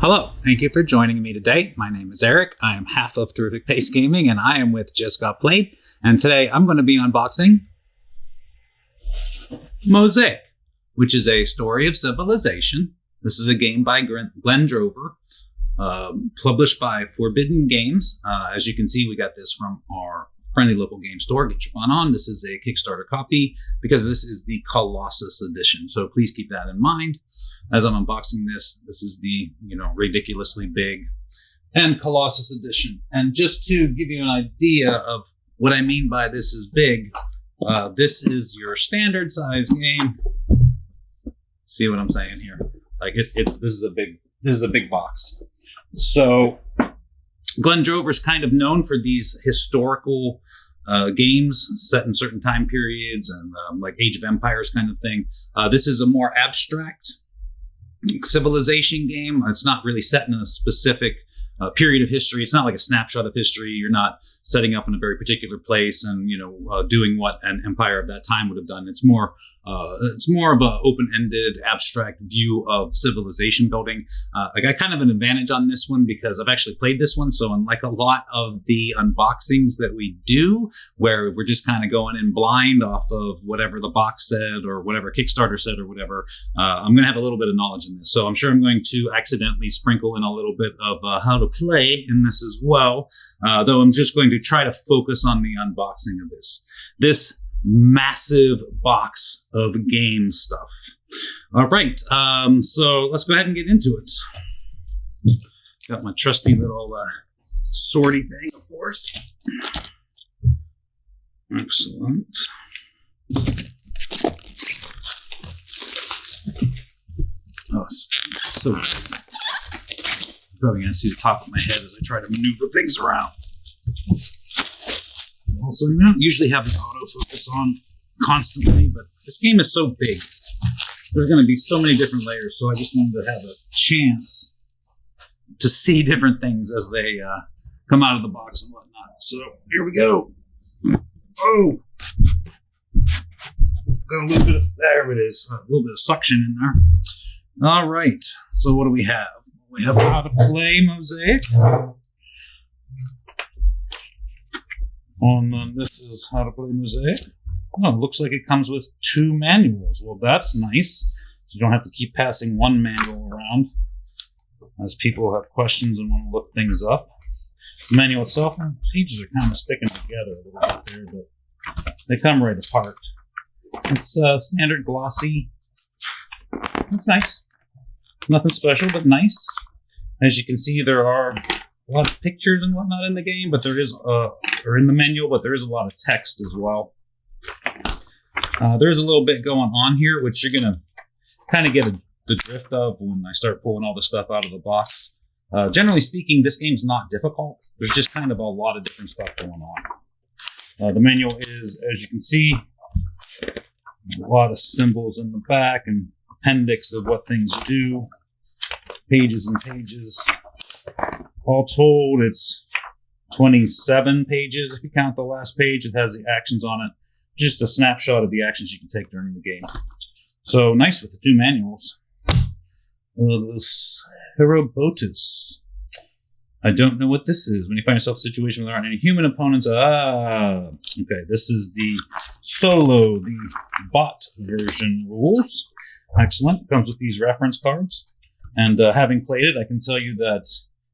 Hello, thank you for joining me today. My name is Eric. I am half of Teriffic Pace Gaming, and I am with Just Got Played. And today I'm going to be unboxing Mosaic, which is a story of civilization. This is a game by Glenn Drover, published by Forbidden Games. As you can see, we got this from our friendly local game store. Get your fun on. This is a Kickstarter copy because this is the Colossus Edition. So please keep that in mind as I'm unboxing this. This is the, ridiculously big and Colossus Edition. And just to give you an idea of what I mean by this is big, this is your standard size game. See what I'm saying here? Like this is a big box. So Glenn Drover's kind of known for these historical games set in certain time periods and like Age of Empires kind of thing. This is a more abstract civilization game. It's not really set in a specific period of history. It's not like a snapshot of history. You're not setting up in a very particular place and doing what an empire of that time would have done. It's more of an open-ended, abstract view of civilization building. I got kind of an advantage on this one because I've actually played this one. So unlike a lot of the unboxings that we do, where we're just kind of going in blind off of whatever the box said or whatever Kickstarter said or whatever, I'm going to have a little bit of knowledge in this. So I'm sure I'm going to accidentally sprinkle in a little bit of how to play in this as well, though I'm just going to try to focus on the unboxing of this massive box of game stuff. All right, so let's go ahead and get into it. Got my trusty little sortie thing, of course. Excellent. Oh, so good. You're probably going to see the top of my head as I try to maneuver things around. Also, you don't usually have the autofocus on constantly, but this game is so big. There's going to be so many different layers, so I just wanted to have a chance to see different things as they come out of the box and whatnot. So, here we go. Oh! Got a little bit of, there it is, a little bit of suction in there. All right, so what do we have? We have how to play Mosaic. This is how to play Mosaic. Oh, it looks like it comes with 2 manuals. Well, that's nice. So you don't have to keep passing one manual around as people have questions and want to look things up. The manual itself, the pages are kind of sticking together a little bit there, but they come right apart. It's standard glossy. It's nice. Nothing special, but nice. As you can see, there are lots of pictures and whatnot in the game, but there is or in the manual, but there is a lot of text as well. There's a little bit going on here, which you're going to kind of get the drift of when I start pulling all the stuff out of the box. Generally speaking, this game's not difficult. There's just kind of a lot of different stuff going on. The manual is, as you can see, a lot of symbols in the back and appendix of what things do. Pages and pages. All told, it's 27 pages. If you count the last page, it has the actions on it. Just a snapshot of the actions you can take during the game. So nice with the 2 manuals. This Herobotus. I don't know what this is. When you find yourself in a situation where there aren't any human opponents. Okay. This is the solo, the bot version rules. Excellent. Comes with these reference cards. And having played it, I can tell you that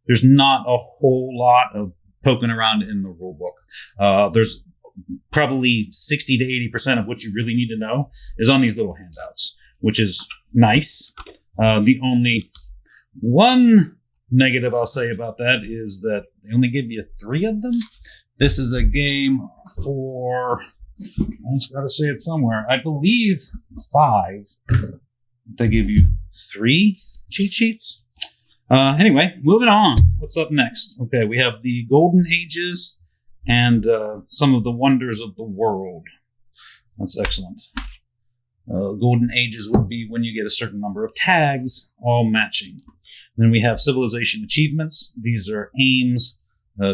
there's not a whole lot of poking around in the rulebook. There's probably 60 to 80% of what you really need to know is on these little handouts, which is nice. The only one negative I'll say about that is that they only give you 3 of them. This is a game for, I just got to say it somewhere, I believe 5. They give you 3 cheat sheets. Anyway, moving on. What's up next? Okay, we have the Golden Ages and some of the wonders of the world. That's excellent. Golden Ages would be when you get a certain number of tags, all matching. Then we have Civilization Achievements. These are aims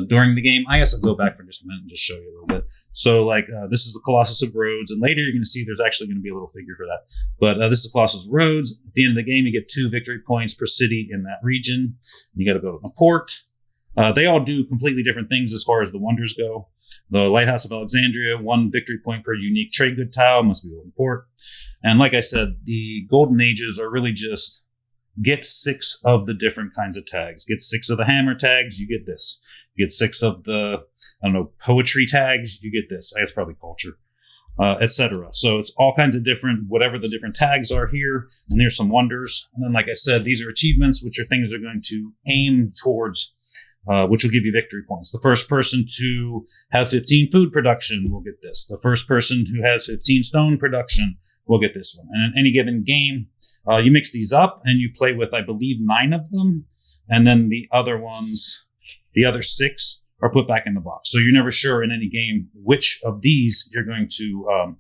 during the game. I guess I'll go back for just a minute and just show you a little bit. So like this is the Colossus of Rhodes, and later you're going to see there's actually going to be a little figure for that. But this is Colossus of Rhodes. At the end of the game, you get 2 victory points per city in that region. You got to go to a port. They all do completely different things as far as the wonders go. The Lighthouse of Alexandria, 1 victory point per unique trade good tile, must be one port. And like I said, the Golden Ages are really just get 6 of the different kinds of tags. Get 6 of the hammer tags, you get this. You get 6 of the, poetry tags, you get this. I guess probably culture, etc. So it's all kinds of different, whatever the different tags are here. And there's some wonders. And then, like I said, these are achievements, which are things they're going to aim towards, which will give you victory points. The first person to have 15 food production will get this. The first person who has 15 stone production will get this one. And in any given game, you mix these up and you play with, I believe, 9 of them. And then the other ones, the other 6 are put back in the box. So you're never sure in any game which of these you're going to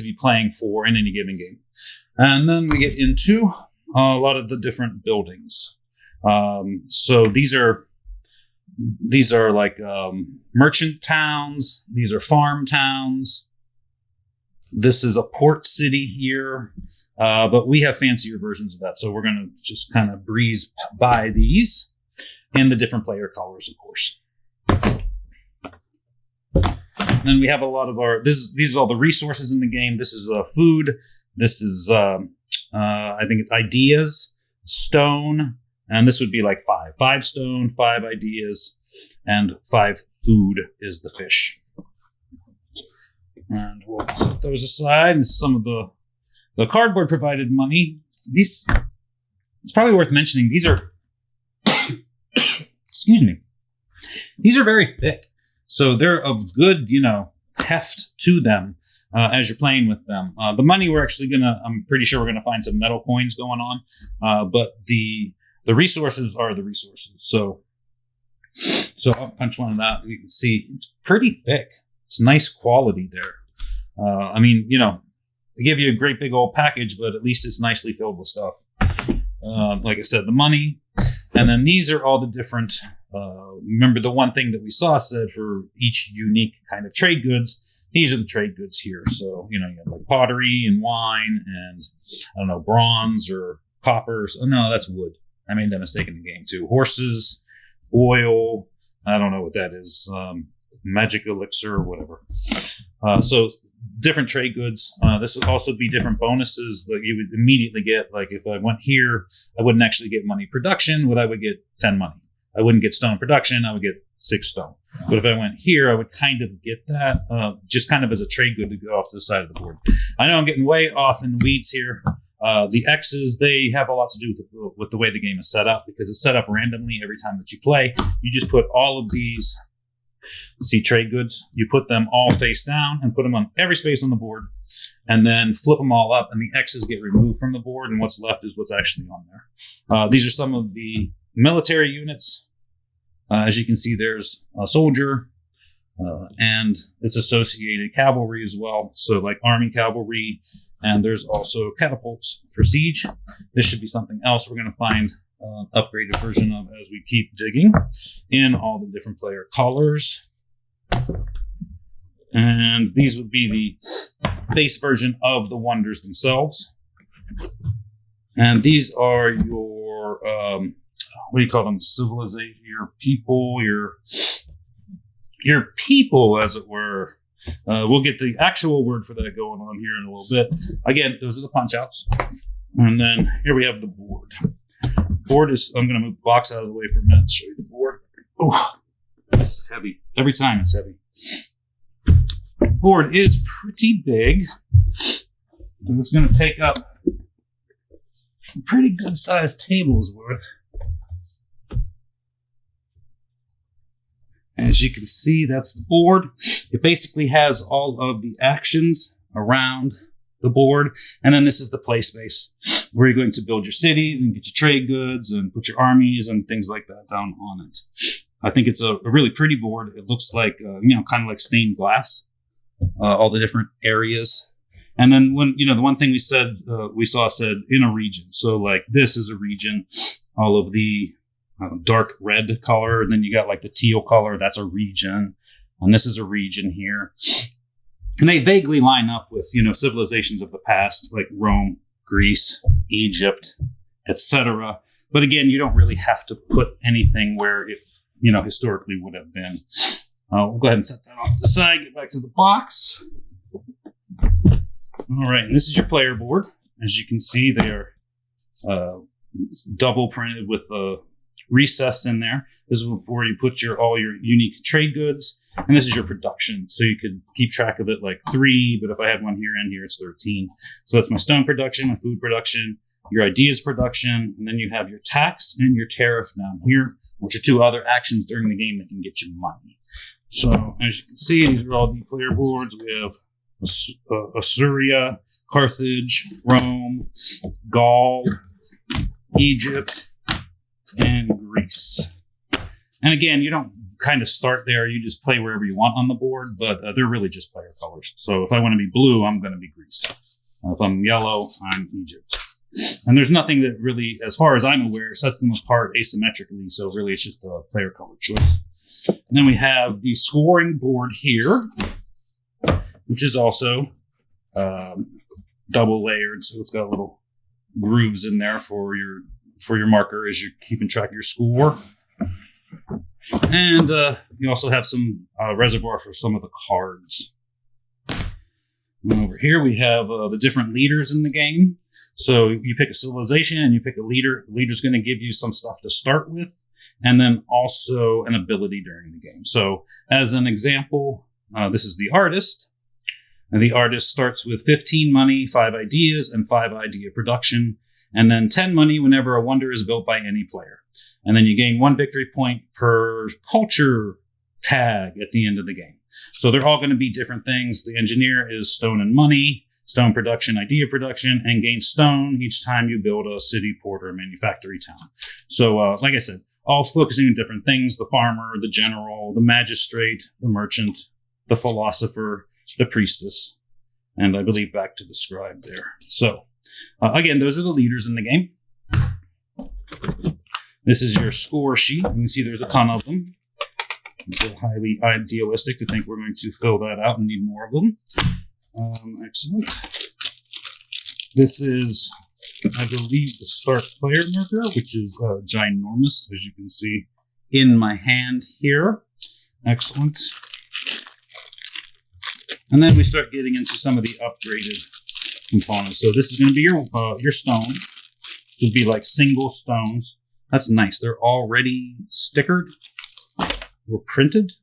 be playing for in any given game. And then we get into a lot of the different buildings. So these are like merchant towns. These are farm towns. This is a port city here. But we have fancier versions of that. So we're going to just kind of breeze by these in the different player colors, of course. And then we have a lot of these are all the resources in the game. This is food. This is, I think it's ideas, stone, and this would be like 5. 5 stone, 5 ideas, and 5 food is the fish. And we'll set those aside. And some of the cardboard provided money. It's probably worth mentioning. These are, excuse me. These are very thick. So they're of good, heft to them as you're playing with them. The money I'm pretty sure we're going to find some metal coins going on. But the resources are the resources. So I'll punch one of that. You can see it's pretty thick. It's nice quality there. They give you a great big old package, but at least it's nicely filled with stuff. Like I said, the money. And then these are all the different, remember the one thing that we said for each unique kind of trade goods, these are the trade goods here. So, you have like pottery and wine and, bronze or copper. Oh, no, that's wood. I made that mistake in the game too. Horses, oil, I don't know what that is. Magic elixir or whatever. So different trade goods. This would also be different bonuses that you would immediately get. Like if I went here, I wouldn't actually get money production, but I would get 10 money. I wouldn't get stone production. I would get 6 stone. But if I went here, I would kind of get that just kind of as a trade good to go off to the side of the board. I know I'm getting way off in the weeds here. The X's, they have a lot to do with the way the game is set up because it's set up randomly every time that you play. You just put all of these trade goods. You put them all face down and put them on every space on the board and then flip them all up and the X's get removed from the board and what's left is what's actually on there. These are some of the military units. As you can see, there's a soldier and its associated cavalry as well. So like army cavalry, and there's also catapults for siege. This should be something else we're going to find an upgraded version of as we keep digging in all the different player colors. And these would be the base version of the wonders themselves. And these are your, what do you call them? Civilization, your people, as it were. We'll get the actual word for that going on here in a little bit. Again, those are the punch outs. And then here we have the board. Board is, I'm going to move the box out of the way for a minute to show you the board. Oh, it's heavy. Every time it's heavy. Board is pretty big. And it's going to take up a pretty good sized table's worth. As you can see, that's the board. It basically has all of the actions around the board. And then this is the play space where you're going to build your cities and get your trade goods and put your armies and things like that down on it. I think it's a really pretty board. It looks like, kind of like stained glass, all the different areas. And then when, the one thing we said in a region. So like this is a region, all of the dark red color. And then you got like the teal color. That's a region. And this is a region here. And they vaguely line up with, civilizations of the past, like Rome, Greece, Egypt, etc. But again, you don't really have to put anything where it, historically would have been. We'll go ahead and set that off to the side, get back to the box. All right, and this is your player board. As you can see, they are double printed with a recess in there. This is where you put all your unique trade goods. And this is your production. So you could keep track of it like 3, but if I had one here and here, it's 13. So that's my stone production, my food production, your ideas production, and then you have your tax and your tariff down here, which are 2 other actions during the game that can get you money. So as you can see, these are all the player boards. We have Assyria, Carthage, Rome, Gaul, Egypt, and Greece. And again, you don't kind of start there. You just play wherever you want on the board, but they're really just player colors. So if I want to be blue, I'm going to be Greece. If I'm yellow, I'm Egypt. And there's nothing that really, as far as I'm aware, sets them apart asymmetrically. So really, it's just a player color choice. And then we have the scoring board here, which is also double layered. So it's got little grooves in there for your marker as you're keeping track of your score. And you also have some reservoir for some of the cards. And over here we have the different leaders in the game. So you pick a civilization and you pick a leader. The leader's going to give you some stuff to start with, and then also an ability during the game. So as an example, this is the artist. And the artist starts with 15 money, 5 ideas, and 5 idea production. And then 10 money whenever a wonder is built by any player. And then you gain 1 victory point per culture tag at the end of the game. So they're all going to be different things. The engineer is stone and money, stone production, idea production, and gain stone each time you build a city, port, or manufactory town. So like I said, all focusing on different things: the farmer, the general, the magistrate, the merchant, the philosopher, the priestess, and I believe back to the scribe there. So again, those are the leaders in the game. This is your score sheet. You can see there's a ton of them. It's highly idealistic to think we're going to fill that out and need more of them. Excellent. This is, I believe, the start player marker, which is ginormous, as you can see in my hand here. Excellent. And then we start getting into some of the upgraded components. So this is going to be your stone. This would be like single stones. That's nice. They're already stickered or printed.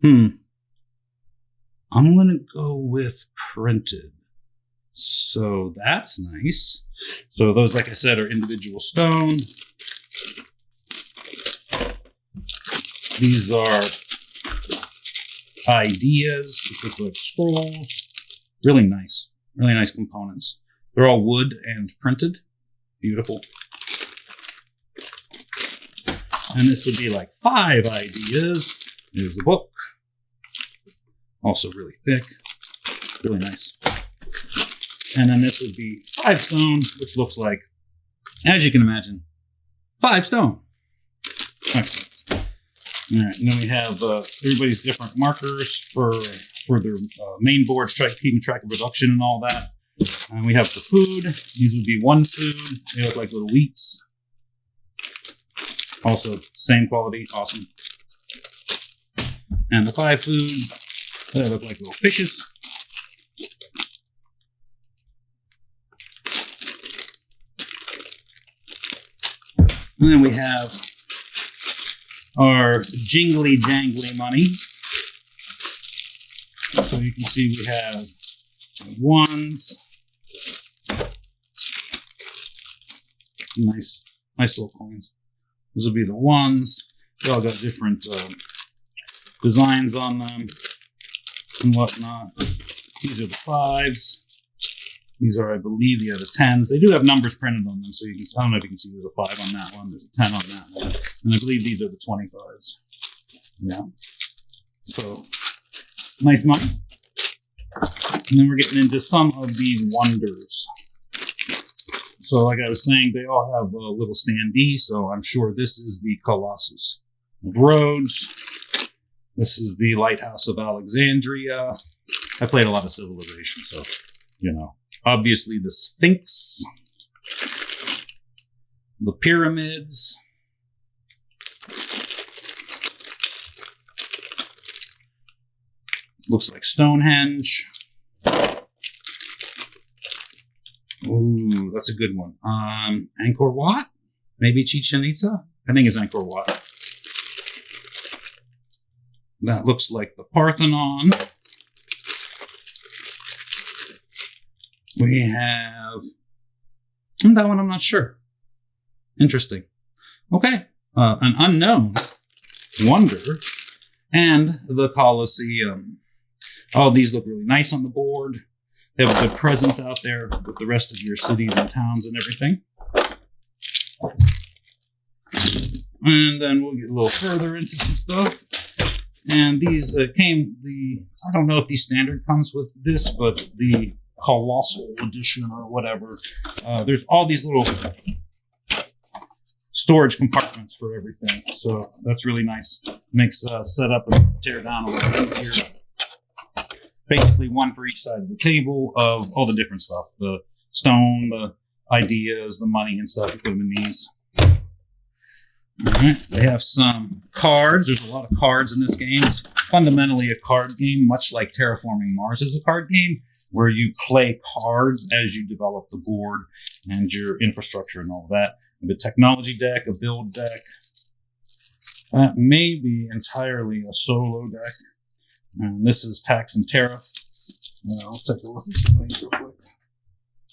I'm going to go with printed. So that's nice. So those, like I said, are individual stone. These are ideas, which look like scrolls. Really nice components. They're all wood and printed. Beautiful. And this would be like 5 ideas. Here's the book. Also really thick. Really nice. And then this would be 5 stone, which looks like, as you can imagine, 5 stone. Excellent. All right, and then we have everybody's different markers for their main boards, keeping track of production and all that. And we have the food. These would be 1 food. They look like little wheats. Also, same quality, awesome. And the 5 food, they look like little fishes. And then we have our jingly jangly money. So you can see we have 1s. Nice little coins. Those will be the 1s. They all got different designs on them and whatnot. These are the 5s. These are, I believe, the 10s. They do have numbers printed on them, so you can. I don't know if you can see. There's a 5 on that one. There's a 10 on that one, and I believe these are the 25s. Yeah. So nice money. And then we're getting into some of these wonders. So like I was saying, they all have a little standee, so I'm sure this is the Colossus of Rhodes. This is the Lighthouse of Alexandria. I played a lot of Civilization, so, you know. Obviously the Sphinx. The Pyramids. Looks like Stonehenge. Ooh, that's a good one. Angkor Wat? Maybe Chichen Itza? I think it's Angkor Wat. That looks like the Parthenon. We have... that one I'm not sure. Interesting. Okay. An Unknown Wonder and the Colosseum. All these look really nice on the board. They have a good presence out there with the rest of your cities and towns and everything. And then we'll get a little further into some stuff. And these I don't know if the standard comes with this, but the Colossal Edition or whatever. There's all these little storage compartments for everything. So that's really nice. Makes setup and tear down a little easier. Basically one for each side of the table of all the different stuff. The stone, the ideas, the money and stuff. You put them in these. Alright, they have some cards. There's a lot of cards in this game. It's fundamentally a card game, much like Terraforming Mars is a card game, where you play cards as you develop the board and your infrastructure and all of that. A technology deck, a build deck. That may be entirely a solo deck. And this is Tax and Tariff. I'll take a look at some of these real quick.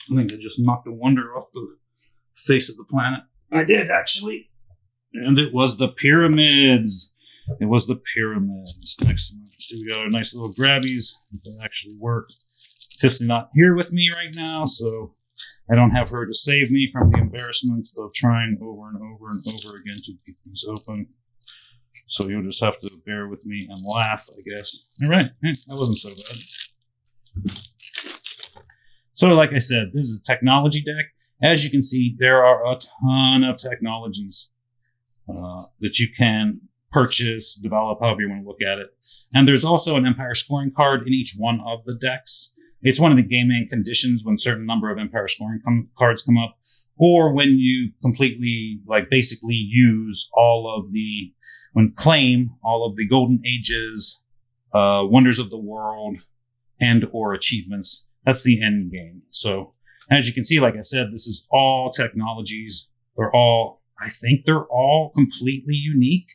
I think I just knocked a wonder off the face of the planet. I did, actually. And it was the Pyramids. It was the Pyramids. Excellent. See, we got our nice little grabbies that actually work. Tiff's not here with me right now, so I don't have her to save me from the embarrassment of trying over and over and over again to keep these open. So you'll just have to bear with me and laugh, I guess. All right. That wasn't so bad. So like I said, this is a technology deck. As you can see, there are a ton of technologies that you can purchase, develop, however you want to look at it. And there's also an Empire scoring card in each one of the decks. It's one of the gaming conditions when a certain number of Empire scoring cards come up, or when you completely, basically use claim all of the Golden Ages, Wonders of the World, and or achievements. That's the end game. So as you can see, like I said, this is all technologies. I think they're all completely unique,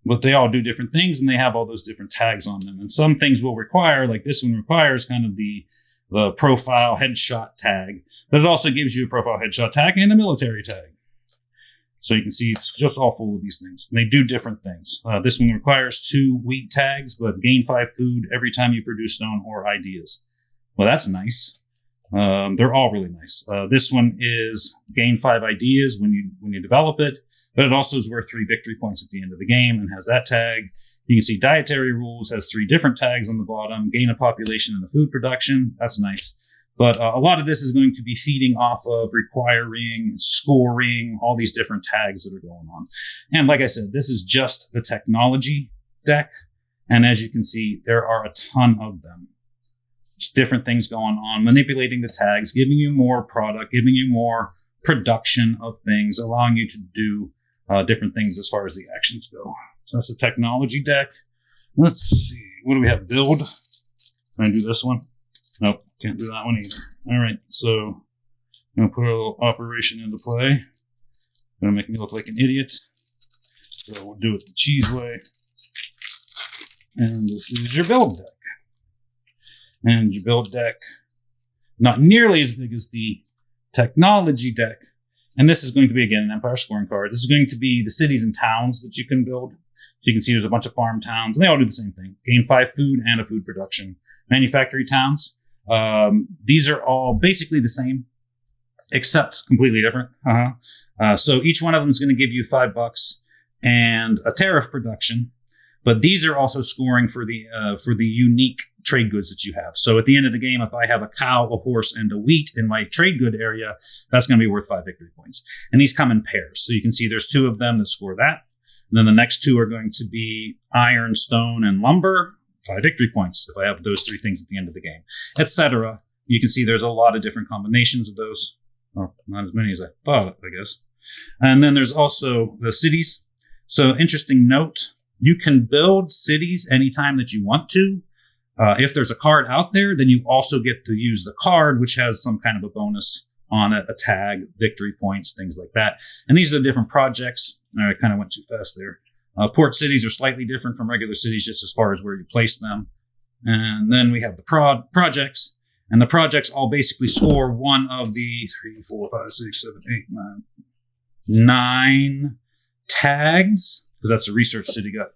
but they all do different things and they have all those different tags on them. And some things will require, like this one requires kind of the profile headshot tag, but it also gives you a profile headshot tag and a military tag. So you can see it's just all full of these things. And they do different things. This one requires 2 wheat tags, but gain 5 food every time you produce stone or ideas. Well, that's nice. They're all really nice. This one is gain 5 ideas when you develop it, but it also is worth 3 victory points at the end of the game and has that tag. You can see dietary rules has 3 different tags on the bottom. Gain a population and a food production. That's nice. But a lot of this is going to be feeding off of requiring, scoring, all these different tags that are going on. And like I said, this is just the technology deck. And as you can see, there are a ton of them. Just different things going on, manipulating the tags, giving you more product, giving you more production of things, allowing you to do different things as far as the actions go. So that's the technology deck. Let's see. What do we have? Build. Can I do this one? Nope, can't do that one either. All right, so I'm going to put a little operation into play. Going to make me look like an idiot. So we'll do it the cheese way. And this is your build deck. And your build deck, not nearly as big as the technology deck. And this is going to be, again, an Empire scoring card. This is going to be the cities and towns that you can build. So you can see there's a bunch of farm towns, and they all do the same thing. Gain 5 food and a food production. Manufactory towns. These are all basically the same, except completely different. So each one of them is going to give you $5 and a tariff production. But these are also scoring for the unique trade goods that you have. So at the end of the game, if I have a cow, a horse, and a wheat in my trade good area, that's going to be worth 5 victory points. And these come in pairs. So you can see there's 2 of them that score that. And then the next 2 are going to be iron, stone, and lumber, 5 victory points if I have those 3 things at the end of the game, etc. You can see there's a lot of different combinations of those. Well, not as many as I thought, I guess. And then there's also the cities. So interesting note, you can build cities anytime that you want to. If there's a card out there, then you also get to use the card, which has some kind of a bonus on it, a tag, victory points, things like that. And these are the different projects. I kind of went too fast there. Port cities are slightly different from regular cities just as far as where you place them. And then we have the projects. And the projects all basically score one of the 3, 4, 5, 6, 7, 8, 9 tags, because that's the research city got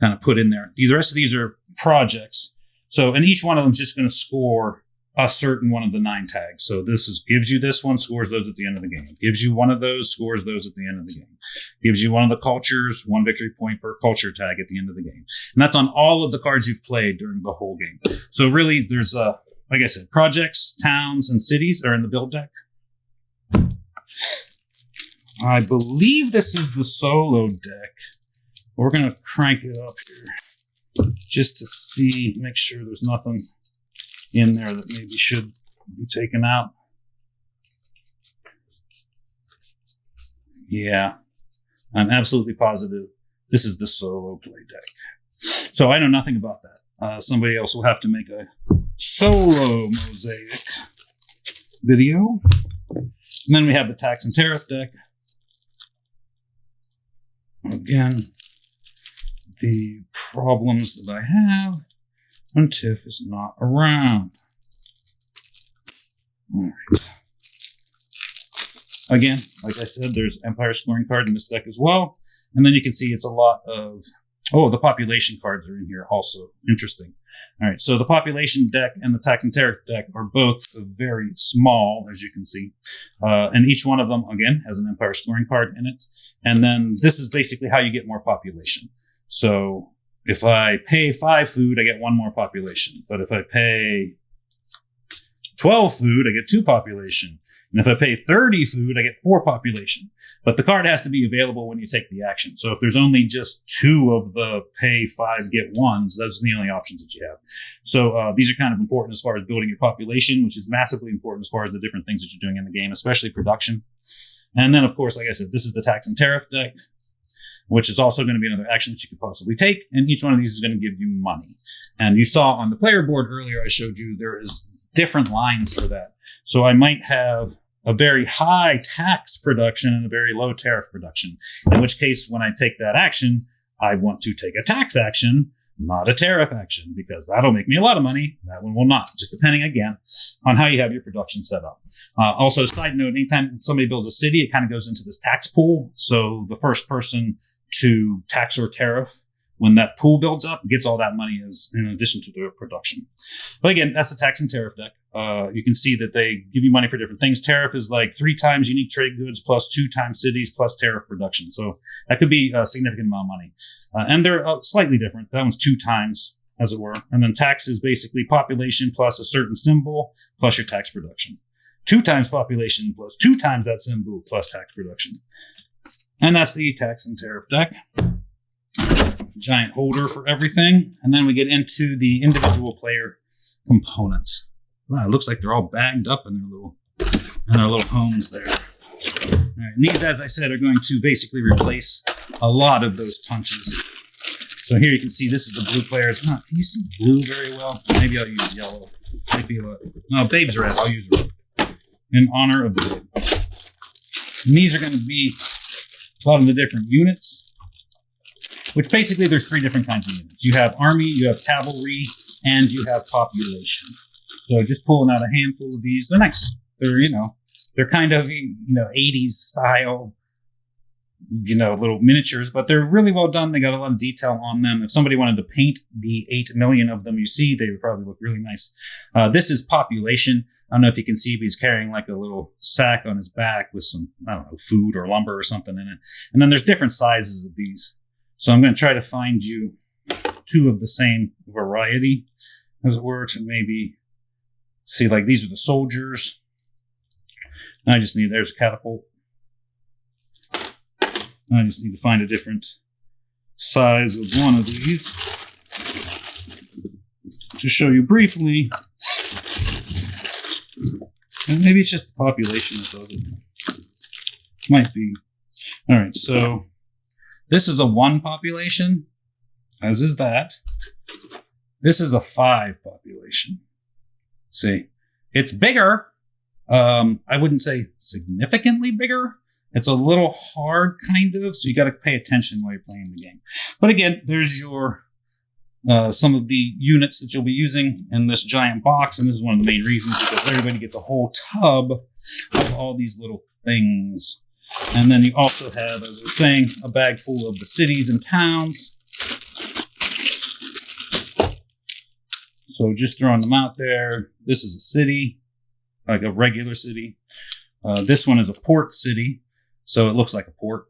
kind of put in there. The rest of these are projects. So, and each one of them is just going to score a certain one of the 9 tags. So gives you this one, scores those at the end of the game. Gives you one of those, scores those at the end of the game. Gives you one of the cultures, 1 victory point per culture tag at the end of the game. And that's on all of the cards you've played during the whole game. So really, there's like I said, projects, towns, and cities are in the build deck. I believe this is the solo deck. We're going to crank it up here just to see, make sure there's nothing in there that maybe should be taken out. Yeah, I'm absolutely positive this is the solo play deck. So I know nothing about that. Somebody else will have to make a solo mosaic video. And then we have the tax and tariff deck. Again, the problems that I have when Tiff is not around. All right. Again, like I said, there's Empire scoring card in this deck as well. And then you can see it's a lot of, the population cards are in here also. Interesting. All right, so the population deck and the tax and tariff deck are both very small, as you can see. And each one of them, again, has an Empire scoring card in it. And then this is basically how you get more population. So if I pay 5 food, I get 1 more population. But if I pay 12 food, I get 2 population. And if I pay 30 food, I get 4 population. But the card has to be available when you take the action. So if there's only just 2 of the pay 5, get 1s, those are the only options that you have. So these are kind of important as far as building your population, which is massively important as far as the different things that you're doing in the game, especially production. And then, of course, like I said, this is the tax and tariff deck, which is also going to be another action that you could possibly take. And each one of these is going to give you money. And you saw on the player board earlier, I showed you there is different lines for that. So I might have a very high tax production and a very low tariff production, in which case when I take that action, I want to take a tax action, not a tariff action, because that'll make me a lot of money. That one will not, just depending, again, on how you have your production set up. Also, side note, anytime somebody builds a city, it kind of goes into this tax pool. So the first person to tax or tariff, when that pool builds up, gets all that money as in addition to the production. But again, that's the tax and tariff deck. You can see that they give you money for different things. Tariff is like 3 times unique trade goods plus 2 times cities plus tariff production. So that could be a significant amount of money. And they're slightly different. That one's 2 times, as it were. And then tax is basically population plus a certain symbol plus your tax production. 2 times population plus 2 times that symbol plus tax production. And that's the tax and tariff deck. Giant holder for everything. And then we get into the individual player components. Wow, it looks like they're all bagged up in their little homes there. All right, and these, as I said, are going to basically replace a lot of those punches. So here you can see this is the blue players. Can you see blue very well? Maybe I'll use yellow. No, Babe's red. I'll use red in honor of Babe. And these are going to be a lot of the different units, which basically there's 3 different kinds of units. You have army, you have cavalry, and you have population. So just pulling out a handful of these. They're nice. They're kind of, 80s style, little miniatures, but they're really well done. They got a lot of detail on them. If somebody wanted to paint the 8 million of them you see, they would probably look really nice. This is population. I don't know if you can see, but he's carrying like a little sack on his back with some, food or lumber or something in it. And then there's different sizes of these. So I'm going to try to find you two of the same variety, as it were, to maybe see, like, these are the soldiers. I just need, there's a catapult. I just need to find a different size of one of these to show you briefly. And maybe it's just the population that does it. Might be. All right, so this is a 1 population, as is that. This is a 5 population. See, it's bigger. I wouldn't say significantly bigger. It's a little hard, kind of, so you got to pay attention while you're playing the game. But again, there's your some of the units that you'll be using in this giant box, and this is one of the main reasons, because everybody gets a whole tub of all these little things. And then you also have, as I was saying, a bag full of the cities and towns. So just throwing them out there. This is a city, like a regular city. This one is a port city, so it looks like a port.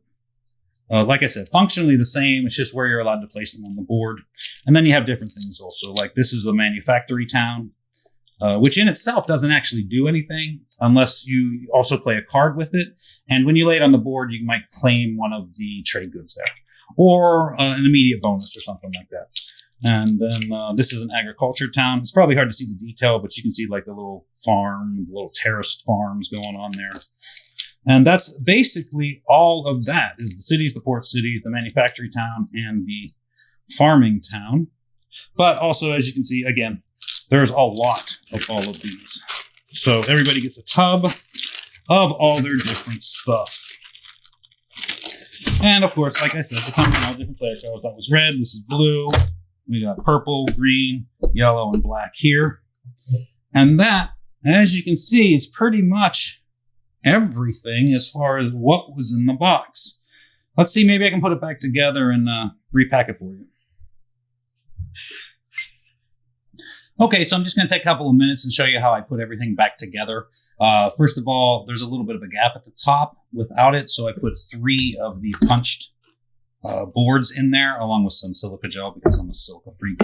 Like I said, functionally the same. It's just where you're allowed to place them on the board. And then you have different things also. Like this is a manufactory town, which in itself doesn't actually do anything unless you also play a card with it. And when you lay it on the board, you might claim one of the trade goods there, or an immediate bonus or something like that. And then this is an agriculture town. It's probably hard to see the detail, but you can see like the little farm, the little terraced farms going on there. And that's basically all of that, is the cities, the port cities, the manufacturing town, and the farming town. But also, as you can see, again, there's a lot of all of these. So everybody gets a tub of all their different stuff. And of course, like I said, they come in all different player colors. That was red, this is blue. We got purple, green, yellow, and black here. And that, as you can see, is pretty much everything as far as what was in the box. Let's see, maybe I can put it back together and repack it for you. Okay, so I'm just going to take a couple of minutes and show you how I put everything back together. First of all, there's a little bit of a gap at the top without it, so I put 3 of the punched boards in there, along with some silica gel because I'm a silica freak,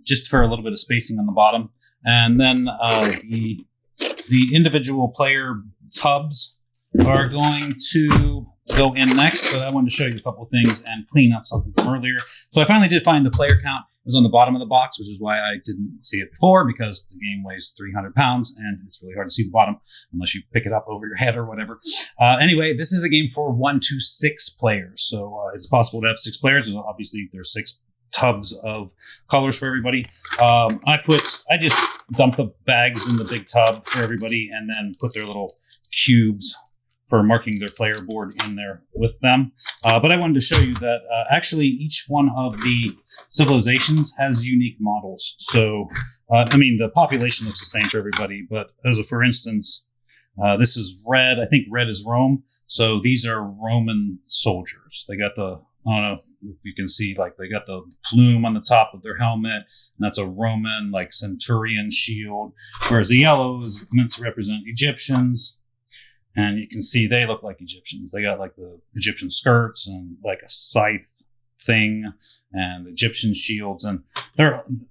just for a little bit of spacing on the bottom. And then the individual player tubs are going to go in next, but I wanted to show you a couple of things and clean up something from earlier. So I finally did find the player count. It was on the bottom of the box, which is why I didn't see it before, because the game weighs 300 pounds and it's really hard to see the bottom unless you pick it up over your head or whatever. Anyway, this is a game for 1 to 6 players. So it's possible to have 6 players. Obviously, there's 6 tubs of colors for everybody. I just dumped the bags in the big tub for everybody and then put their little cubes for marking their player board in there with them. But I wanted to show you that actually each one of the civilizations has unique models. So, I mean, the population looks the same for everybody, but for instance, this is red. I think red is Rome. So these are Roman soldiers. They got the, I don't know if you can see, like they got the plume on the top of their helmet, and that's a Roman, like centurion shield. Whereas the yellow is meant to represent Egyptians. And you can see they look like Egyptians. They got like the Egyptian skirts and like a scythe thing and Egyptian shields. And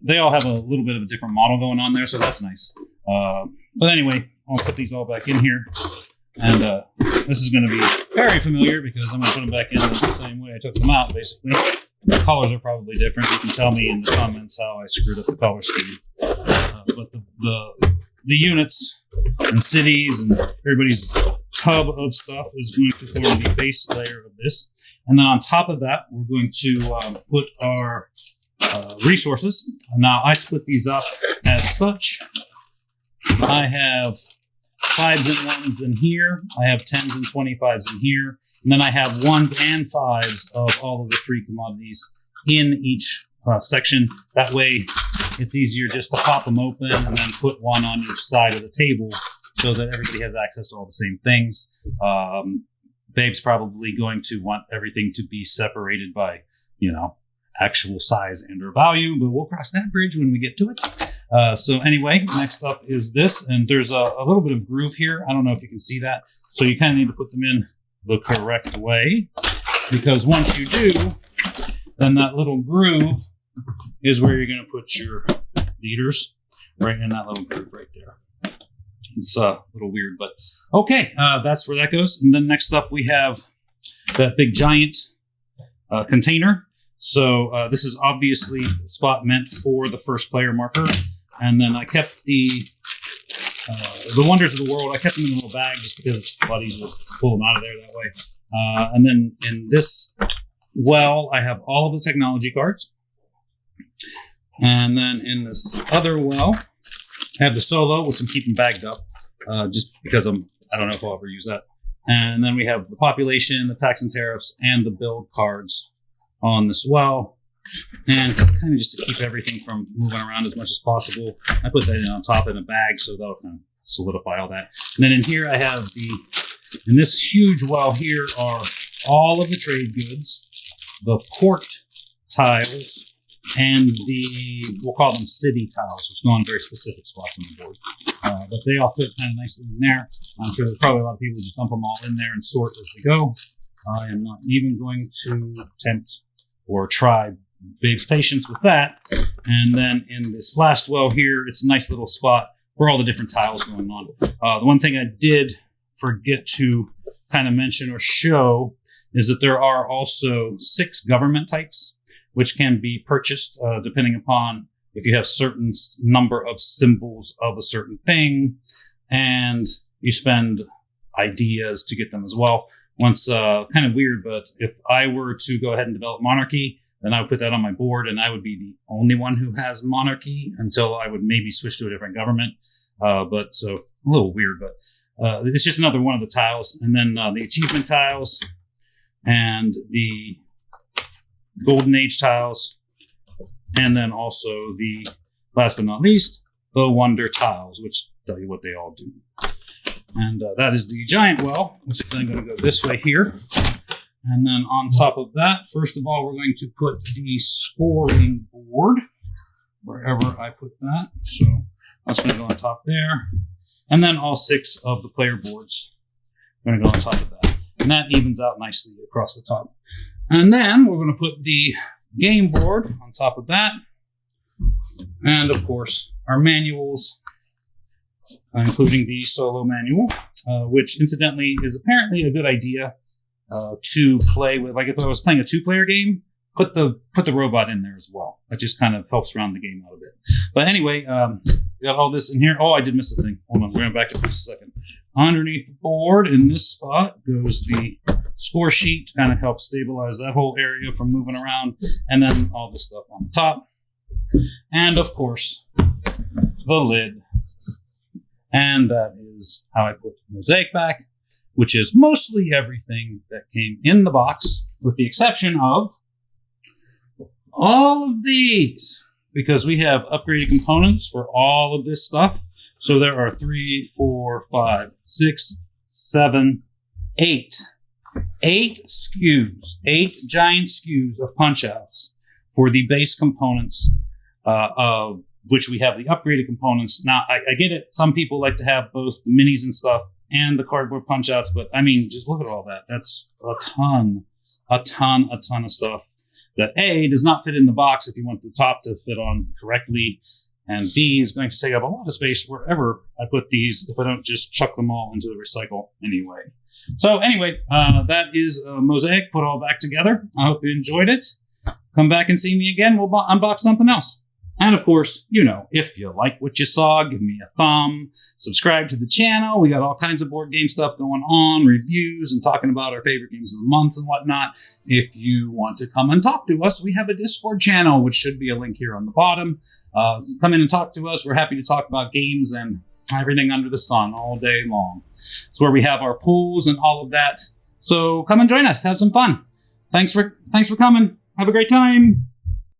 they all have a little bit of a different model going on there, so that's nice. But anyway, I'll put these all back in here. And this is going to be very familiar because I'm going to put them back in the same way I took them out, basically. The colors are probably different. You can tell me in the comments how I screwed up the color scheme. But the units and cities and everybody's tub of stuff is going to form the base layer of this. And then on top of that, we're going to put our resources. Now, I split these up as such. I have 5s and 1s in here. I have 10s and 25s in here. And then I have 1s and 5s of all of the 3 commodities in each section. That way, it's easier just to pop them open and then put one on each side of the table so that everybody has access to all the same things. Babe's probably going to want everything to be separated by, actual size and or value, but we'll cross that bridge when we get to it. So anyway, next up is this, and there's a little bit of groove here. I don't know if you can see that. So you kind of need to put them in the correct way, because once you do, then that little groove is where you're going to put your leaders, right in that little groove right there. It's a little weird, but okay, that's where that goes. And then next up, we have that big giant container. So this is obviously a spot meant for the first player marker. And then I kept the Wonders of the World, I kept them in a little bag just because it's a lot easier to pull them out of there that way. And then in this well, I have all of the technology cards. And then in this other well, I have the solo, which I'm keeping bagged up, just because I don't know if I'll ever use that. And then we have the population, the tax and tariffs, and the build cards on this well. And kind of just to keep everything from moving around as much as possible, I put that in on top in a bag, so that'll kind of solidify all that. And then in here, I have in this huge well here are all of the trade goods, the port tiles, and we'll call them city tiles, which go on very specific spots on the board. But they all fit kind of nicely in there. I'm sure there's probably a lot of people who just dump them all in there and sort as they go. I am not even going to attempt or try Big's patience with that. And then in this last well here, it's a nice little spot for all the different tiles going on. The one thing I did forget to kind of mention or show is that there are also 6 government types, which can be purchased depending upon if you have certain number of symbols of a certain thing, and you spend ideas to get them as well. Once, kind of weird, but if I were to go ahead and develop monarchy, then I would put that on my board, and I would be the only one who has monarchy until I would maybe switch to a different government. But so a little weird, but it's just another one of the tiles. And then the achievement tiles and the Golden Age tiles, and then also the, last but not least, the Wonder tiles, which tell you what they all do. And that is the giant well, which is then going to go this way here. And then on top of that, first of all, we're going to put the scoring board wherever I put that. So that's going to go on top there. And then all 6 of the player boards are going to go on top of that. And that evens out nicely across the top. And then we're going to put the game board on top of that. And of course, our manuals, including the solo manual, which incidentally is apparently a good idea to play with. Like if I was playing a 2-player game, put the robot in there as well. That just kind of helps round the game out a bit. But anyway, we got all this in here. Oh, I did miss a thing. Hold on, we're going to back up just a second. Underneath the board in this spot goes the score sheet to kind of help stabilize that whole area from moving around. And then all the stuff on the top. And of course, the lid. And that is how I put Mosaic back, which is mostly everything that came in the box, with the exception of all of these, because we have upgraded components for all of this stuff. So there are 3, 4, 5, 6, 7, 8 SKUs, 8 giant SKUs of punch-outs for the base components, of which we have the upgraded components. Now, I get it. Some people like to have both the minis and stuff and the cardboard punch-outs, but I mean, just look at all that. That's a ton of stuff that A, does not fit in the box if you want the top to fit on correctly, and B, is going to take up a lot of space wherever I put these if I don't just chuck them all into the recycle anyway. So anyway, that is Mosaic put all back together. I hope you enjoyed it. Come back and see me again. We'll unbox something else. And of course, you know, if you like what you saw, give me a thumb, subscribe to the channel. We got all kinds of board game stuff going on, reviews, and talking about our favorite games of the month and whatnot. If you want to come and talk to us, we have a Discord channel, which should be a link here on the bottom. Come in and talk to us. We're happy to talk about games and everything under the sun all day long. It's where we have our pools and all of that. So come and join us. Have some fun. Thanks for coming. Have a great time.